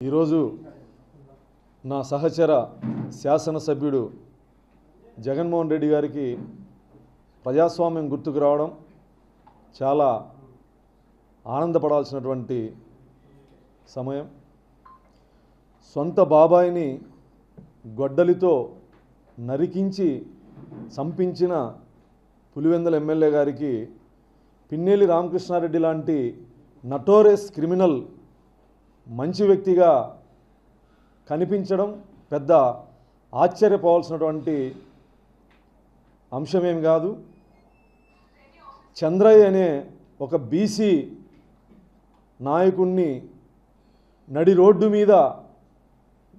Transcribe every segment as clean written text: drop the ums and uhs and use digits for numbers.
ఈరోజు నా సహచర శాసనసభ్యుడు జగన్మోహన్ రెడ్డి గారికి ప్రజాస్వామ్యం గుర్తుకు రావడం చాలా ఆనందపడాల్సినటువంటి సమయం. సొంత బాబాయిని గొడ్డలితో నరికించి చంపించిన పులివెందుల ఎమ్మెల్యే గారికి పిన్నెల్లి రామకృష్ణారెడ్డి లాంటి నటోరియస్ క్రిమినల్ మంచి వ్యక్తిగా కనిపించడం పెద్ద ఆశ్చర్యపోవాల్సినటువంటి అంశమేం కాదు. చంద్రయ్య అనే ఒక బీసీ నాయకుణ్ణి నడి రోడ్డు మీద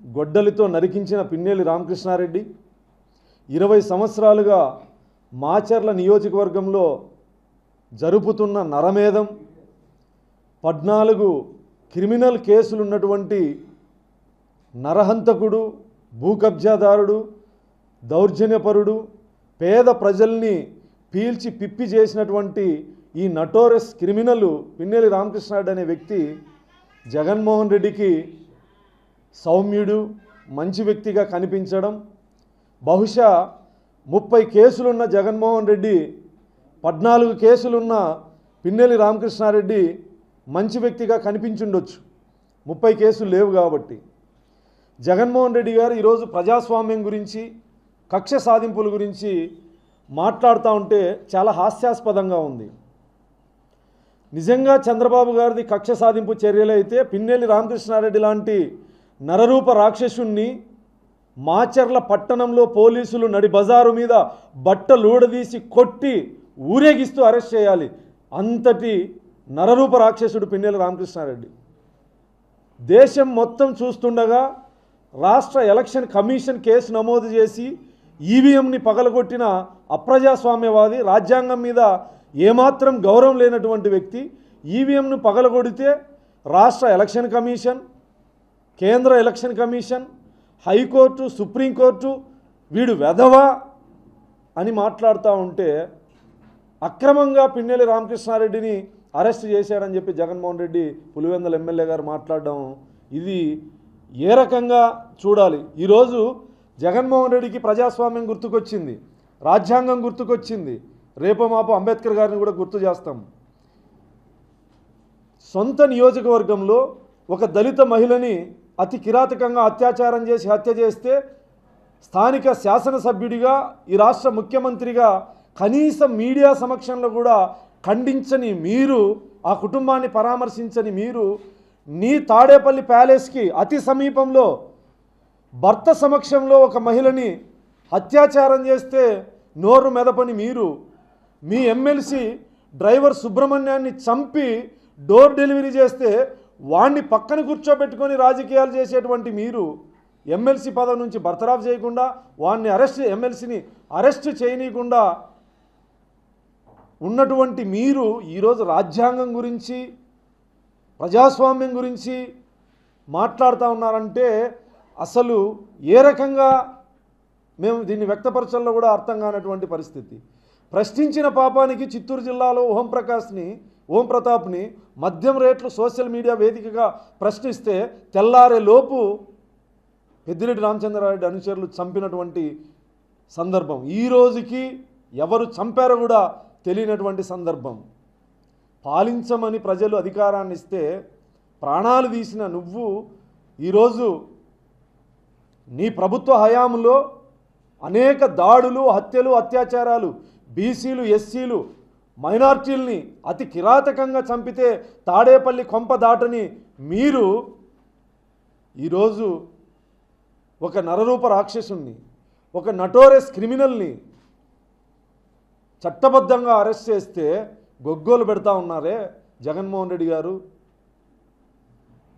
గొడ్డలితో నరికించిన పిన్నెల్లి రామకృష్ణారెడ్డి 20 సంవత్సరాలుగా మాచర్ల నియోజకవర్గంలో జరుపుతున్న నరమేధం, 14 క్రిమినల్ కేసులు ఉన్నటువంటి నరహంతకుడు, భూకబ్జాదారుడు, దౌర్జన్యపరుడు, పేద ప్రజల్ని పీల్చి పిప్పి చేసినటువంటి ఈ నటోరియస్ క్రిమినల్ పిన్నెల్లి రామకృష్ణారెడ్డి అనే వ్యక్తి జగన్మోహన్ రెడ్డికి సౌమ్యుడు, మంచి వ్యక్తిగా కనిపించడం, బహుశా 30 కేసులున్న జగన్మోహన్ రెడ్డి 14 కేసులున్న పిన్నెల్లి రామకృష్ణారెడ్డి మంచి వ్యక్తిగా కనిపించుండొచ్చు. 30 కేసులు లేవు కాబట్టి. జగన్మోహన్ రెడ్డి గారు ఈరోజు ప్రజాస్వామ్యం గురించి, కక్ష సాధింపుల గురించి మాట్లాడుతూ ఉంటే చాలా హాస్యాస్పదంగా ఉంది. నిజంగా చంద్రబాబు గారిది కక్ష సాధింపు చర్యలైతే పిన్నెల్లి రామకృష్ణారెడ్డి లాంటి నరరూప రాక్షసుణ్ణి మాచర్ల పట్టణంలో పోలీసులు నడి బజారు మీద బట్టలూడదీసి కొట్టి ఊరేగిస్తూ అరెస్ట్ చేయాలి. అంతటి నరరూప రాక్షసుడు పిన్నెల్లి రామకృష్ణారెడ్డి. దేశం మొత్తం చూస్తుండగా రాష్ట్ర ఎలక్షన్ కమిషన్ కేసు నమోదు చేసి ఈవీఎంని పగలగొట్టిన అప్రజాస్వామ్యవాది, రాజ్యాంగం మీద ఏమాత్రం గౌరవం లేనటువంటి వ్యక్తి ఈవీఎంను పగలగొడితే రాష్ట్ర ఎలక్షన్ కమిషన్, కేంద్ర ఎలక్షన్ కమిషన్, హైకోర్టు, సుప్రీంకోర్టు వీడు వెధవా అని మాట్లాడుతూ ఉంటే అక్రమంగా పిన్నెల్లి రామకృష్ణారెడ్డిని అరెస్ట్ చేశాడని చెప్పి జగన్మోహన్ రెడ్డి పులివెందుల ఎమ్మెల్యే గారు మాట్లాడడం, ఇది ఏ రకంగా చూడాలి? ఈరోజు జగన్మోహన్ రెడ్డికి ప్రజాస్వామ్యం గుర్తుకొచ్చింది, రాజ్యాంగం గుర్తుకొచ్చింది, రేపో మాపో అంబేద్కర్ గారిని కూడా గుర్తు చేస్తాం. సొంత నియోజకవర్గంలో ఒక దళిత మహిళని అతి కిరాతకంగా అత్యాచారం చేసి హత్య చేస్తే స్థానిక శాసనసభ్యుడిగా, ఈ రాష్ట్ర ముఖ్యమంత్రిగా కనీసం మీడియా సమక్షంలో కూడా ఖండించని మీరు, ఆ కుటుంబాన్ని పరామర్శించని మీరు, నీ తాడేపల్లి ప్యాలెస్కి అతి సమీపంలో భర్త సమక్షంలో ఒక మహిళని అత్యాచారం చేస్తే నోరు మెదపని మీరు, మీ ఎమ్మెల్సీ డ్రైవర్ సుబ్రహ్మణ్యాన్ని చంపి డోర్ డెలివరీ చేస్తే వాణ్ణి పక్కన కూర్చోబెట్టుకొని రాజకీయాలు చేసేటువంటి మీరు, ఎమ్మెల్సీ పదవి నుంచి బర్తరాఫ్ చేయకుండా వాణ్ణి ఎమ్మెల్సీని అరెస్ట్ చేయనీయకుండా ఉన్నటువంటి మీరు ఈరోజు రాజ్యాంగం గురించి, ప్రజాస్వామ్యం గురించి మాట్లాడుతూ ఉన్నారంటే అసలు ఏ రకంగా మేము దీన్ని వ్యక్తపరచాలో కూడా అర్థం కానటువంటి పరిస్థితి. ప్రశ్నించిన పాపానికి చిత్తూరు జిల్లాలో ఓం ప్రతాప్ని మద్యం రేట్లు సోషల్ మీడియా వేదికగా ప్రశ్నిస్తే తెల్లారే లోపు పెద్దిరెడ్డి రామచంద్రారెడ్డి అనుచరులు చంపినటువంటి సందర్భం, ఈ రోజుకి ఎవరు చంపారో కూడా తెలియనటువంటి సందర్భం. పాలించమని ప్రజలు అధికారాన్ని ఇస్తే ప్రాణాలు తీసిన నువ్వు ఈరోజు నీ ప్రభుత్వ హయాంలో అనేక దాడులు, హత్యలు, అత్యాచారాలు, బీసీలు, ఎస్సీలు, మైనార్టీల్ని అతి కిరాతకంగా చంపితే తాడేపల్లి కొంప దాటని మీరు ఈరోజు ఒక నరరూప రాక్షసుణ్ణి, ఒక నటోరియస్ క్రిమినల్ని చట్టబద్ధంగా అరెస్ట్ చేస్తే గొగ్గోలు పెడతా ఉన్నారే జగన్మోహన్ రెడ్డి గారు.